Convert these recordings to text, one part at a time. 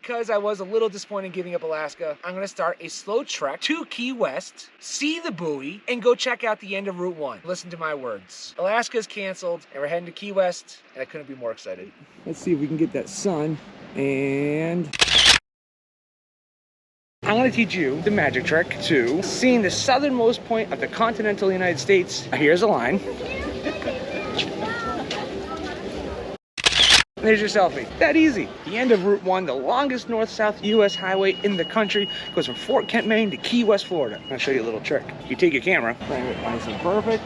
because I was a little disappointed in giving up Alaska, I'm gonna start a slow trek to Key West, see the buoy, and go check out the end of Route 1. Listen to my words. Alaska's canceled, and we're heading to Key West, and I couldn't be more excited. Let's see if we can get that sun, and I'm gonna teach you the magic trick to seeing the southernmost point of the continental United States. Here's a line. There's your selfie. That easy. The end of Route 1, the longest north-south U.S. highway in the country, goes from Fort Kent, Maine to Key West, Florida. I'm gonna show you a little trick. You take your camera, frame it nice and perfect.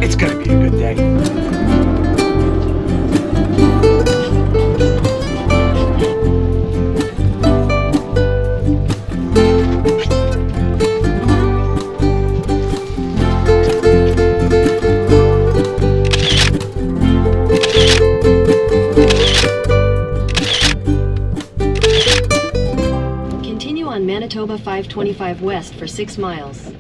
It's gonna be a good day. Continue on Manitoba 525 West for 6 miles.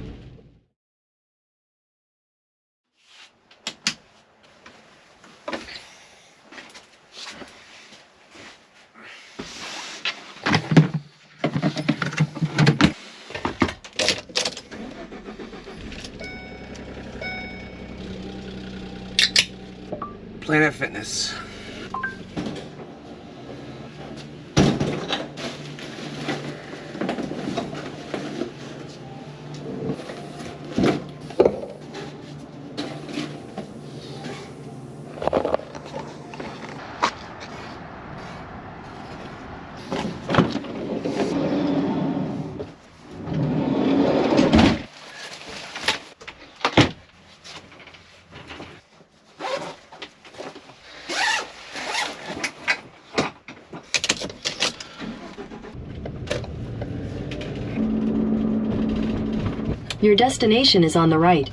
Planet Fitness. Your destination is on the right.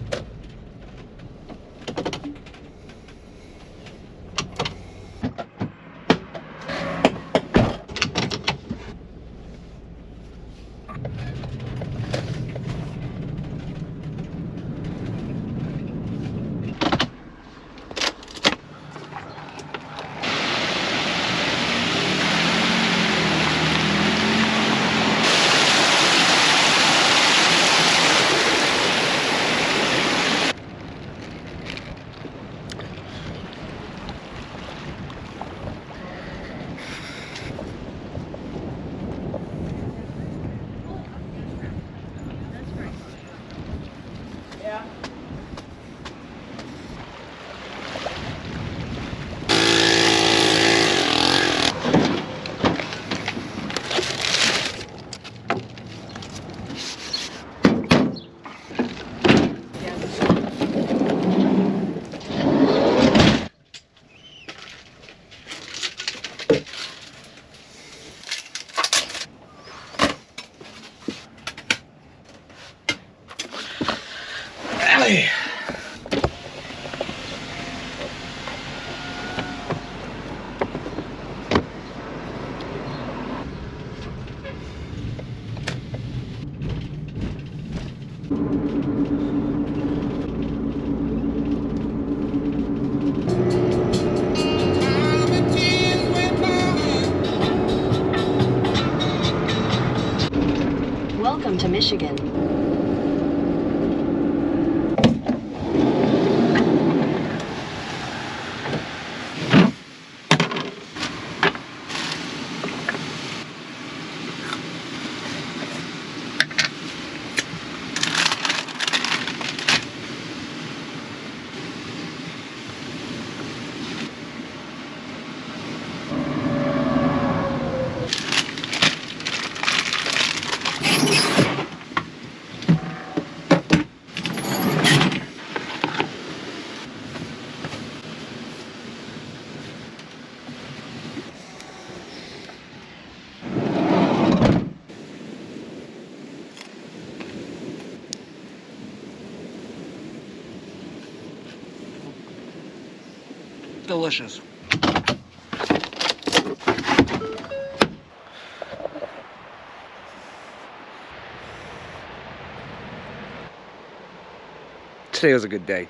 Michigan. Delicious. Today was a good day.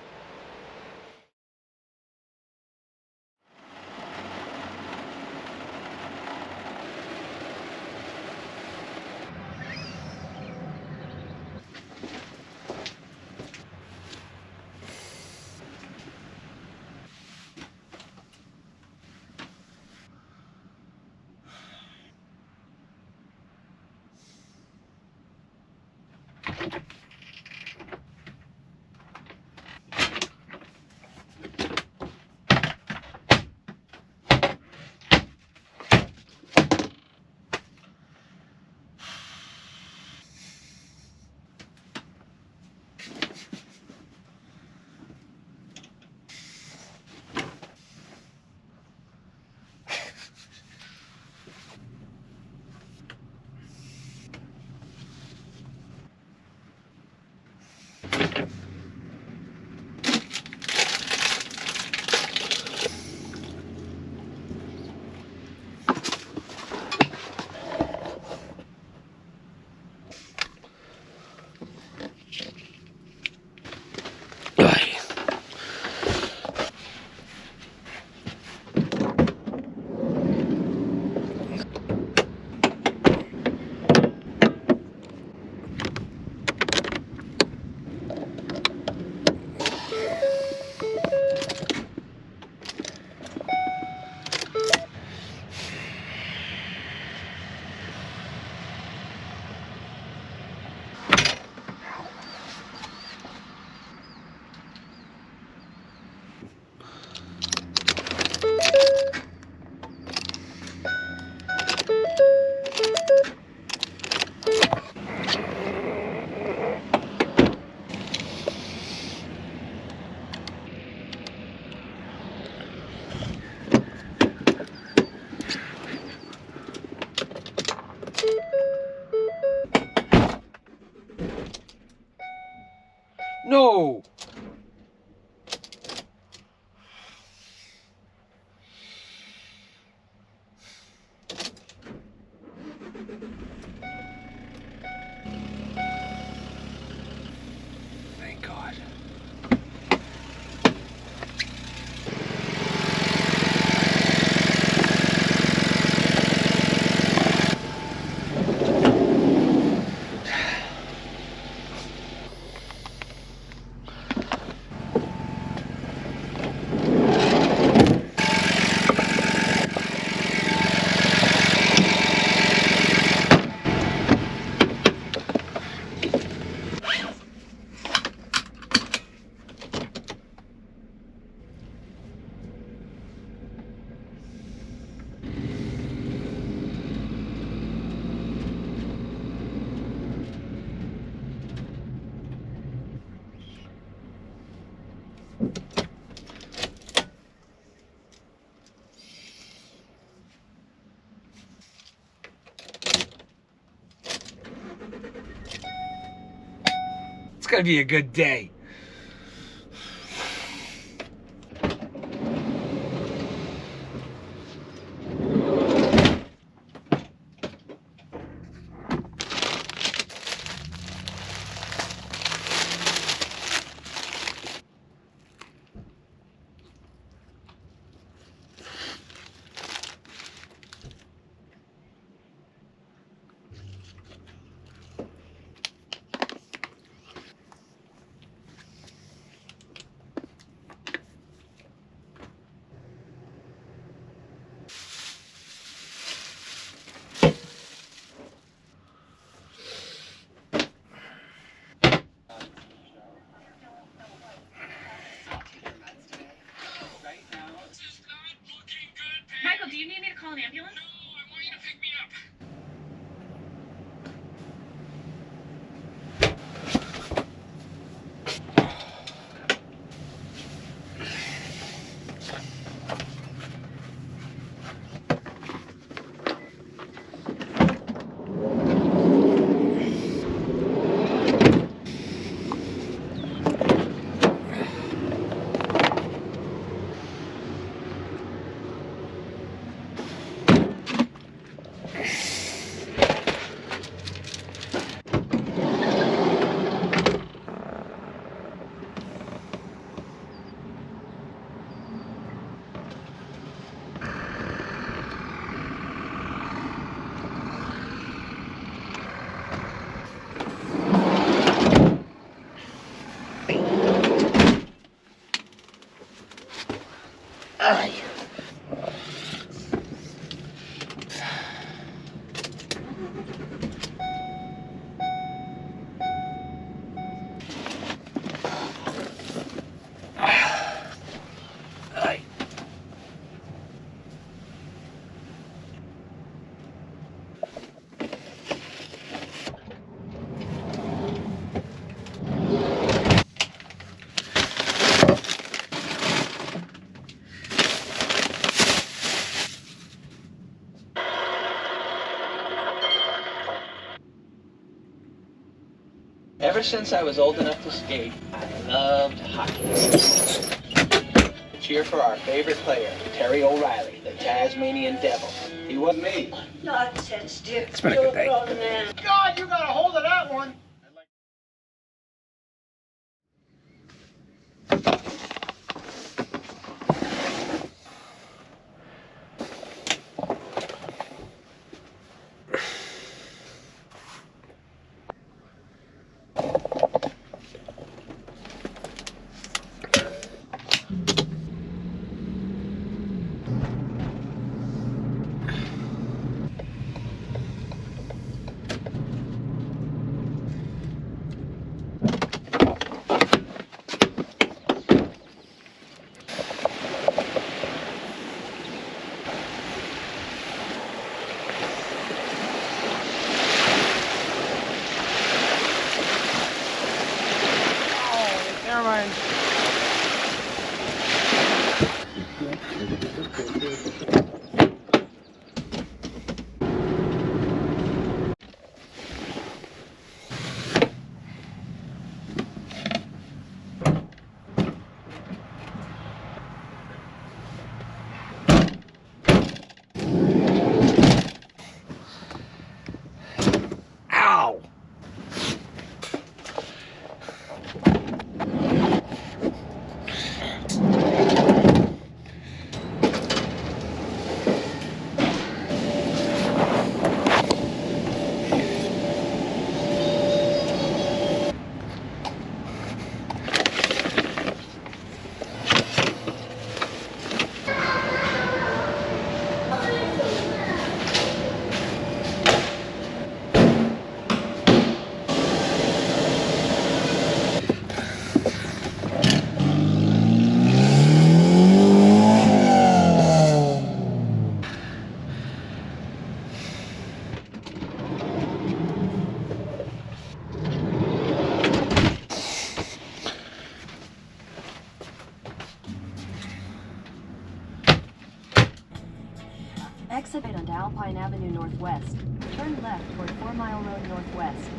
No! Thank God. It's gonna be a good day. do you need me to call an ambulance? No, I want you to pick me up. Ever since I was old enough to skate, I loved hockey. To cheer for our favorite player, Terry O'Reilly, the Tasmanian Devil. He wasn't me. Nonsense, dear. It's been a good day. God, you got a hold of that one. Never mind. Ow! Exit onto Alpine Avenue Northwest. Turn left toward 4 Mile Road Northwest.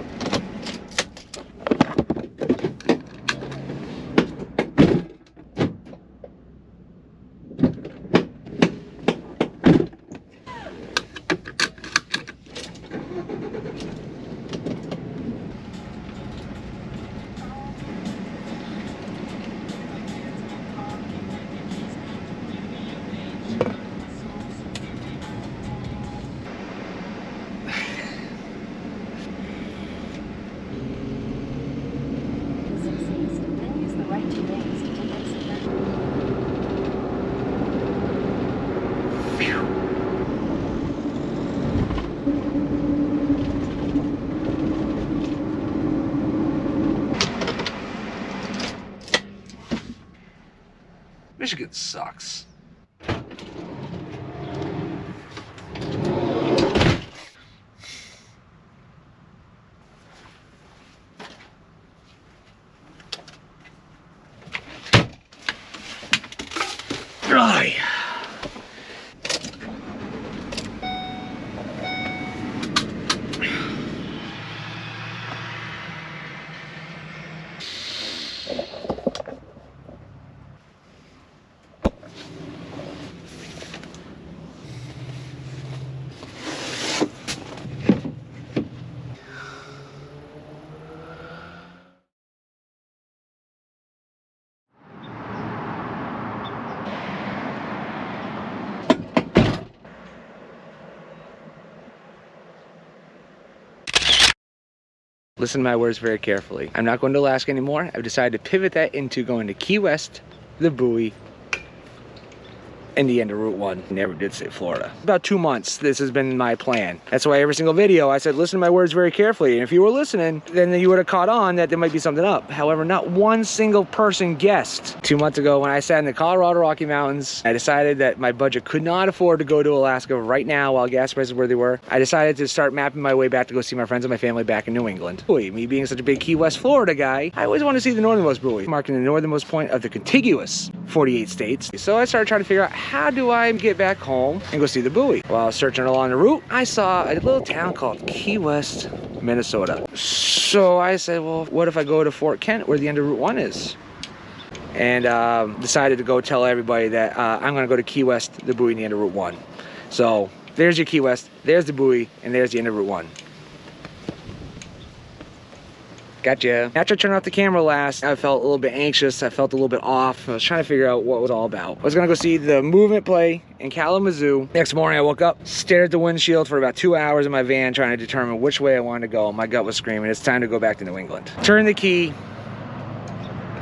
Michigan sucks. Right. Listen to my words very carefully. I'm not going to Alaska anymore. I've decided to pivot that into going to Key West, the Buoy, and the end of Route 1. Never did say Florida. About 2 months, this has been my plan. That's why every single video I said, listen to my words very carefully. And if you were listening, then you would have caught on that there might be something up. However, not one single person guessed. 2 months ago, when I sat in the Colorado Rocky Mountains, I decided that my budget could not afford to go to Alaska right now while gas prices were where they were. I decided to start mapping my way back to go see my friends and my family back in New England. Boy, me being such a big Key West, Florida guy, I always want to see the northernmost buoy, marking the northernmost point of the contiguous 48 states. So I started trying to figure out, how do I get back home and go see the buoy? While I was searching along the route, I saw a little town called Key West, Minnesota. So I said, well, what if I go to Fort Kent, where the end of Route 1 is? And decided to go tell everybody that I'm gonna go to Key West, the buoy, and the end of Route 1. So there's your Key West, there's the buoy, and there's the end of Route 1. Gotcha. After I turned off the camera last, I felt a little bit anxious. I felt a little bit off. I was trying to figure out what it was all about. I was gonna go see the movement play in Kalamazoo. Next morning I woke up, stared at the windshield for about 2 hours in my van trying to determine which way I wanted to go. My gut was screaming, it's time to go back to New England. Turned the key,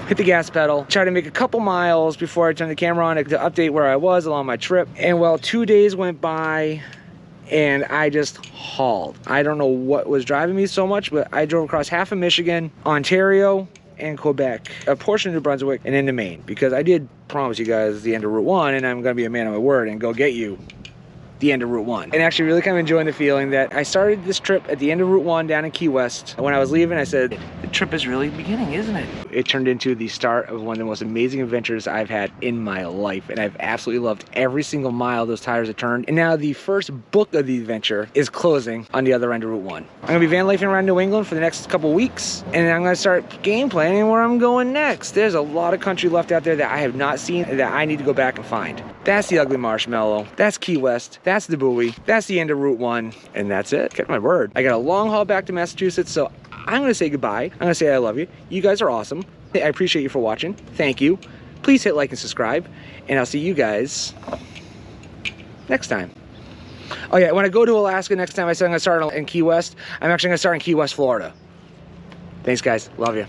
hit the gas pedal, tried to make a couple miles before I turned the camera on to update where I was along my trip. And well, 2 days went by and I just hauled. I don't know what was driving me so much, but I drove across half of Michigan, Ontario, and Quebec, a portion of New Brunswick, and into Maine, because I did promise you guys the end of Route 1, and I'm gonna be a man of my word and go get you the end of Route 1. And actually really kind of enjoying the feeling that I started this trip at the end of Route 1 down in Key West. When I was leaving, I said, the trip is really beginning, isn't it? It turned into the start of one of the most amazing adventures I've had in my life, and I've absolutely loved every single mile those tires have turned. And now the first book of the adventure is closing on the other end of Route 1. I'm gonna be van lifing around New England for the next couple weeks, and I'm gonna start game planning where I'm going next. There's a lot of country left out there that I have not seen that I need to go back and find. That's the Ugly Marshmallow, that's Key West, that's the buoy, that's the end of Route 1, and that's it. Kept my word. I got a long haul back to Massachusetts, so I'm gonna say goodbye. I'm gonna say I love you. You guys are awesome. I appreciate you for watching. Thank you. Please hit like and subscribe, and I'll see you guys next time. Oh yeah, when I go to Alaska next time, I said I'm gonna start in Key West. I'm actually gonna start in Key West, Florida. Thanks guys, love you.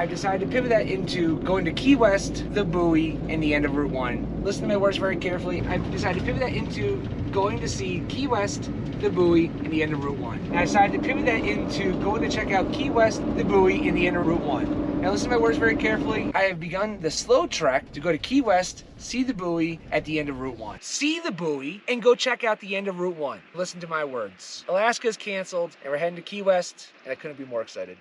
Decided to pivot that into going to Key West, the buoy, and the end of Route 1. Listen to my words very carefully. I've decided to pivot that into going to see Key West, the buoy, and the end of Route 1. And I decided to pivot that into going to check out Key West, the buoy, and the end of Route 1. Now listen to my words very carefully. I have begun the slow trek to go to Key West, see the buoy at the end of Route 1. See the buoy and go check out the end of Route 1. Listen to my words. Alaska's canceled and we're heading to Key West, and I couldn't be more excited.